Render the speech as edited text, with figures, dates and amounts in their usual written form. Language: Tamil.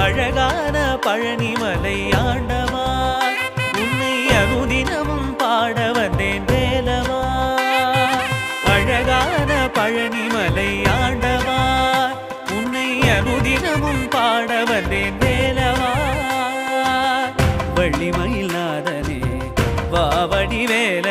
அழகான பழனிமலை ஆண்டவா உன்னை அனுதினமும் பாட வந்தேன் வேலவா அழகான பழனிமலை ஆண்டவா உன்னை அனுதினமும் பாட வந்தேன் வேலவா வள்ளிமயில் நாதனே வாவடி வேல